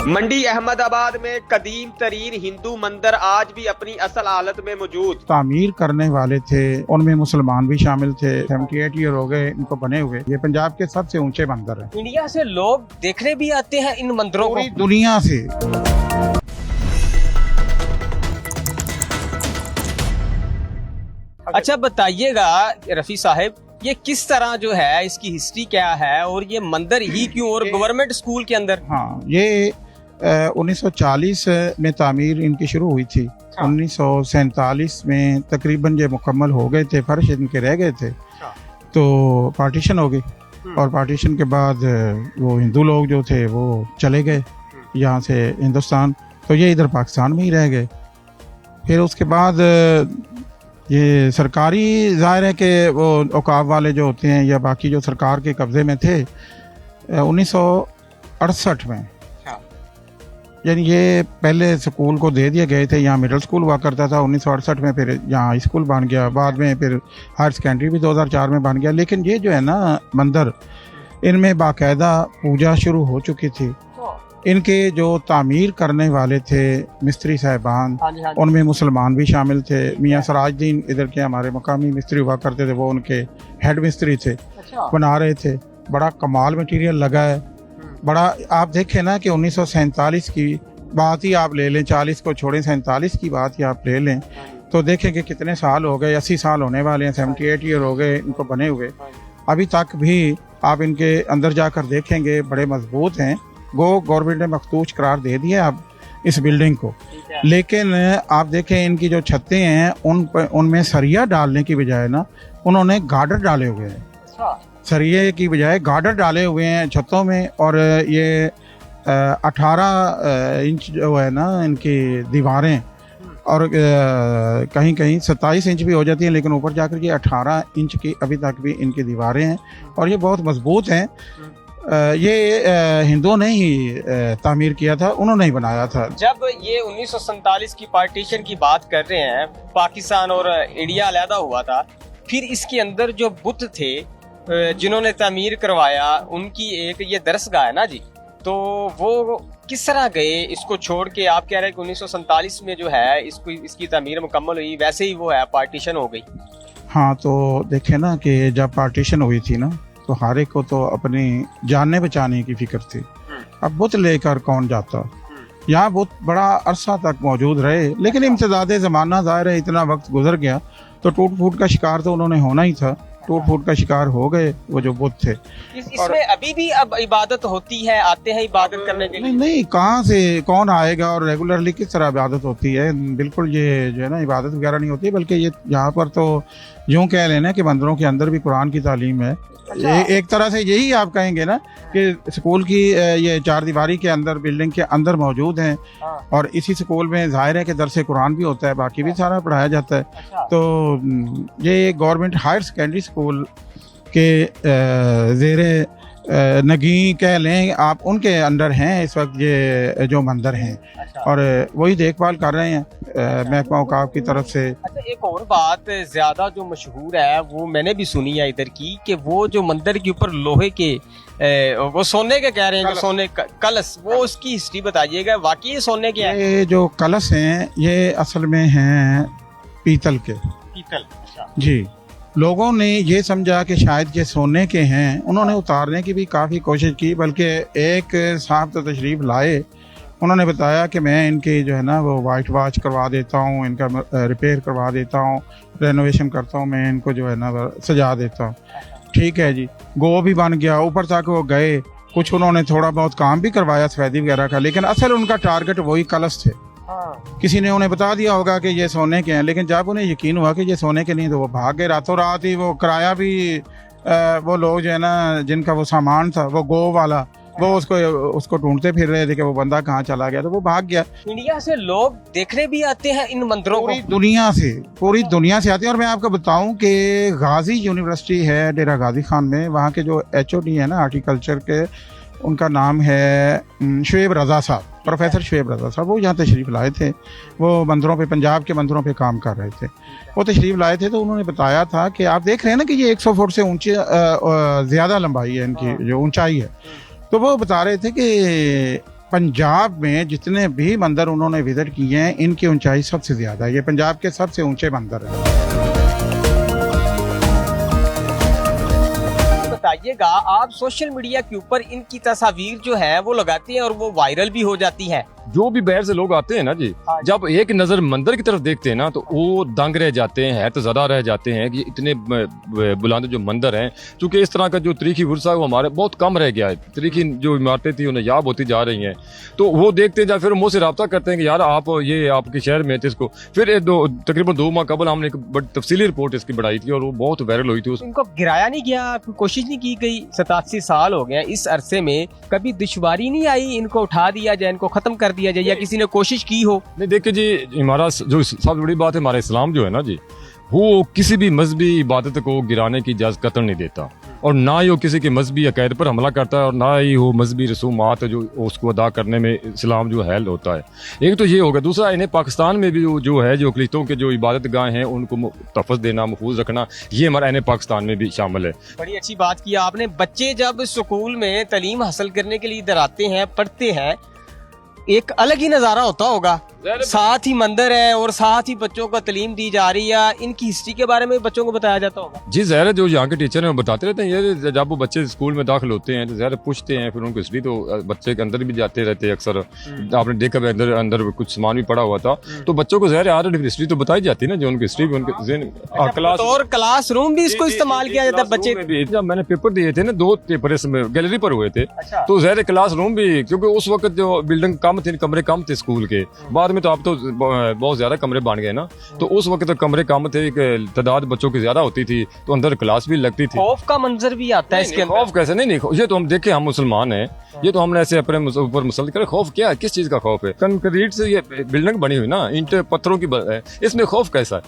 मंडी अहमदाबाद में कदीम तरीन हिंदू मंदिर आज भी अपनी असल हालत में मौजूद। तामीर करने वाले थे, उनमें मुसलमान भी शामिल थे। 78 ईयर हो गए इनको बने हुए। ये पंजाब के सबसे ऊंचे मंदिर है। इंडिया से लोग देखने भी आते हैं इन मंदिरों को, पूरी दुनिया से। अच्छा बताइएगा रफी साहब, ये किस तरह जो है, इसकी हिस्ट्री क्या है और ये मंदिर ही क्यों और गवर्नमेंट स्कूल के अंदर? हाँ, ये 1940 में तामीर इनकी शुरू हुई थी। 1947 में तकरीबन ये मुकम्मल हो गए थे, फर्श इनके रह गए थे। तो पार्टीशन हो गई और पार्टीशन के बाद वो हिंदू लोग जो थे वो चले गए यहाँ से हिंदुस्तान, तो ये इधर पाकिस्तान में ही रह गए। फिर उसके बाद ये सरकारी, ज़ाहिर है कि वो औकाफ वाले जो होते हैं या बाकी जो सरकार के कब्ज़े में थे 1968 में, यानी ये पहले स्कूल को दे दिए गए थे। यहाँ मिडिल स्कूल हुआ करता था 1968 में, फिर यहाँ हाई स्कूल बन गया, बाद में फिर हायर सेकेंडरी भी 2004 में बन गया। लेकिन ये जो है ना मंदिर, इनमें बाकायदा पूजा शुरू हो चुकी थी। इनके जो तामीर करने वाले थे मिस्त्री साहबान, उनमें मुसलमान भी शामिल थे। मियाँ सराजुद्दीन इधर के हमारे मकामी मिस्त्री हुआ करते थे, वो उनके हेड मिस्त्री थे, बना रहे थे। बड़ा कमाल मटेरियल लगा है, बड़ा। आप देखें ना कि 1947 की बात ही आप ले लें, 40 को छोड़ें, 47 की बात ही आप ले लें, तो देखें कि कितने साल हो गए, 80 साल होने वाले हैं। 78 ईयर हो गए इनको बने हुए। अभी तक भी आप इनके अंदर जाकर देखेंगे बड़े मजबूत हैं। गवर्नमेंट ने मखदूश करार दे दिया अब इस बिल्डिंग को, लेकिन आप देखें इनकी जो छतें हैं उनमें सरिया डालने की बजाय ना उन्होंने गार्डर डाले हुए हैं। सरिये की बजाय गार्डर डाले हुए हैं छतों में। और ये 18 इंच जो है ना इनकी दीवारें, और कहीं कहीं 27 इंच भी हो जाती हैं, लेकिन ऊपर जाकर ये 18 इंच की अभी तक भी इनकी दीवारें हैं और ये बहुत मजबूत हैं। ये हिंदुओं ने ही तामीर किया था, उन्होंने ही बनाया था। जब ये 1947 की पार्टीशन की बात कर रहे हैं, पाकिस्तान और इंडिया अलहदा हुआ था, फिर इसके अंदर जो बुत थे जिन्होंने तामीर करवाया, उनकी एक ये दरसगाह है ना जी, तो वो किस तरह गए इसको छोड़ के? आप कह रहे हैं कि 1947 में जो है इसकी तामीर मुकम्मल हुई, वैसे ही वो है पार्टीशन हो गई। हाँ, तो देखे ना कि जब पार्टीशन हुई थी ना, तो हर एक को तो अपनी जाने बचाने की फिक्र थी। अब बुत लेकर कौन जाता? यहाँ बुत बड़ा अरसा तक मौजूद रहे, लेकिन इम्तिदाद ज़माना, ज़ाहिर है इतना वक्त गुजर गया तो टूट फूट का शिकार तो उन्होंने होना ही था। टूट फूट का शिकार हो गए वो जो बुत थे। इसमें अभी भी अब इबादत होती है, आते हैं इबादत करने के लिए? नहीं, कहाँ से कौन आएगा और रेगुलरली किस तरह इबादत होती है? बिल्कुल ये जो है ना इबादत वगैरह नहीं होती, बल्कि ये यहाँ पर तो यूँ कह लेना कि मंदिरों के अंदर भी कुरान की तालीम है। एक तरह से यही आप कहेंगे ना कि स्कूल की ये चार दीवारी के अंदर, बिल्डिंग के अंदर मौजूद हैं। और इसी स्कूल में ज़ाहिर है कि दरसे कुरान भी होता है, बाकी भी सारा पढ़ाया जाता है। तो ये गवर्नमेंट हायर सेकेंडरी स्कूल के ज़ेरे नगी कह लें आप, उनके अंडर हैं इस वक्त ये जो मंदिर हैं, और वही देखभाल कर रहे हैं महकमा औकाफ की तरफ से। अच्छा, एक और बात ज्यादा जो मशहूर है वो मैंने भी सुनी है इधर की, कि वो जो मंदिर के ऊपर लोहे के वो सोने के कह रहे हैं, सोने कलश, वो उसकी हिस्ट्री बताइएगा, वाकई ये सोने के हैं? ये जो कलश हैं ये असल में हैं पीतल के। पीतल? जी। लोगों ने ये समझा कि शायद ये सोने के हैं, उन्होंने उतारने की भी काफ़ी कोशिश की, बल्कि एक साहब तो तशरीफ़ लाए, उन्होंने बताया कि मैं इनकी जो है ना वो वाइट वॉश करवा देता हूँ, इनका रिपेयर करवा देता हूँ, रेनोवेशन करता हूँ, मैं इनको जो है ना सजा देता हूँ। ठीक है जी, गो भी बन गया, ऊपर तक वो गए, कुछ उन्होंने थोड़ा बहुत काम भी करवाया सफेदी वगैरह का, लेकिन असल उनका टारगेट वही कलश थे। किसी ने उन्हें बता दिया होगा कि ये सोने के हैं, लेकिन जब उन्हें यकीन हुआ कि ये सोने के नहीं, तो वो भाग गए रातों रात ही। वो किराया भी वो लोग जो है ना जिनका वो सामान था, वो गो वाला, वो उसको ढूंढते फिर रहे थे कि वो बंदा कहाँ चला गया, तो वो भाग गया। इंडिया से लोग देखने भी आते हैं इन मंदिरों को? पूरी दुनिया से आते हैं। और मैं आपको बताऊं कि गाजी यूनिवर्सिटी है डेरा गाजी खान में, वहाँ के जो HOD है ना हार्टिकल्चर के, उनका नाम है शुएब रजा साहब, प्रोफेसर शुएब रजा साहब। वो यहाँ तशरीफ़ लाए थे, वो मंदिरों पे, पंजाब के मंदिरों पे काम कर रहे थे। वो तशरीफ़ लाए थे तो उन्होंने बताया था कि आप देख रहे हैं ना कि ये 100 फुट से ऊंची ज़्यादा लंबाई है इनकी, जो ऊंचाई है। तो वो बता रहे थे कि पंजाब में जितने भी मंदिर उन्होंने विजिट किए हैं, इनकी ऊंचाई सबसे ज्यादा है। ये पंजाब के सबसे ऊंचे मंदिर हैं। बताइएगा, आप सोशल मीडिया के ऊपर इनकी तस्वीर जो है वो लगाते हैं और वो वायरल भी हो जाती है। जो भी बाहर से लोग आते हैं ना जी, जब एक नजर मंदिर की तरफ देखते हैं ना तो वो दंग रह जाते हैं, तो ज़्यादा रह जाते हैं कि इतने बुलंद जो मंदिर हैं। क्योंकि इस तरह का जो तरीकी वर्षा है वो हमारे बहुत कम रह गया है। तरीकी जो इमारतें थी उन्हें याब होती जा रही हैं, तो वो देखते हैं, फिर मुझसे रब्ता करते हैं कि यार आप ये आपके शहर में थे इसको। फिर तकरीबन 2 माह कबल हमने एक बड़ी तफसीली रिपोर्ट इसकी बढ़ाई थी और वो बहुत वायरल हुई थी। इनको गिराया नहीं गया, कोशिश नहीं की गई। 87 साल हो गए, इस अरसे में कभी दुश्वारी नहीं आई इनको उठा दिया जाए, इनको खत्म कर दिया जाए, या किसी ने कोशिश की हो? नहीं, देखिए जी, हमारा जो सबसे बड़ी बात है, हमारा इस्लाम जो है ना जी, वो किसी भी मजहबी इबादत को गिराने की इजाजत कतई नहीं देता, और ना ही वो किसी के मजहबी अकायद पर हमला करता है, और ना ही वो मजहबी रसूमात जो उसको अदा करने में इस्लाम जो हैल होता है। एक तो ये होगा। दूसरा, इन्हें पाकिस्तान में भी जो है जो अक़लीतों के जो इबादत गाह हैं उनको तहफ़्फ़ुज़ देना, महफूज रखना, ये हमारा इन्हें पाकिस्तान में भी शामिल है। बड़ी अच्छी बात की आपने। बच्चे जब स्कूल में तालीम हासिल करने के लिए इधर आते हैं, पढ़ते हैं, एक अलग ही नज़ारा होता होगा। साथ ही मंदिर है और साथ ही बच्चों को तालीम दी जा रही है, इनकी हिस्ट्री के बारे में बच्चों को बताया जाता होगा। जी, ज़ाहिर है, जो यहाँ के टीचर हैं वो बताते रहते हैं। ये जब वो बच्चे स्कूल में दाखिल होते हैं तो ज़ाहिर पूछते हैं, फिर उनको हिस्ट्री तो बच्चे के अंदर भी जाते रहते हैं अक्सर। आपने देखा अंदर कुछ सामान भी पड़ा हुआ था, तो बच्चों को ज़ाहिर है हिस्ट्री तो बताई जाती है ना, जो उनकी हिस्ट्री भी उनके क्लास रूम भी इसको इस्तेमाल किया जाता है। बच्चे भी, जब मैंने पेपर दिए थे ना, 2 पेपर इसमें गैलरी पर हुए थे, तो ज़ाहिर क्लास रूम भी, क्योंकि उस वक्त जो बिल्डिंग कम थी, कमरे कम थे स्कूल के। बाद में तो अब तो बहुत ज्यादा कमरे बन गए ना, तो उस वक्त तो कमरे कम थे, तादाद बच्चों की ज्यादा होती थी, तो अंदर क्लास भी लगती थी। खौफ का मंजर भी आता है इसके अंदर। खौफ कैसे? नहीं, ये तो हम देखे, हम मुसलमान हैं, ये तो हमने ऐसे अपने ऊपर मुसल्लत करे। खौफ क्या है? किस चीज का खौफ है? कंक्रीट से ये बिल्डिंग बनी हुई ना, ईंट पत्थरों की, इसमें खौफ कैसा है?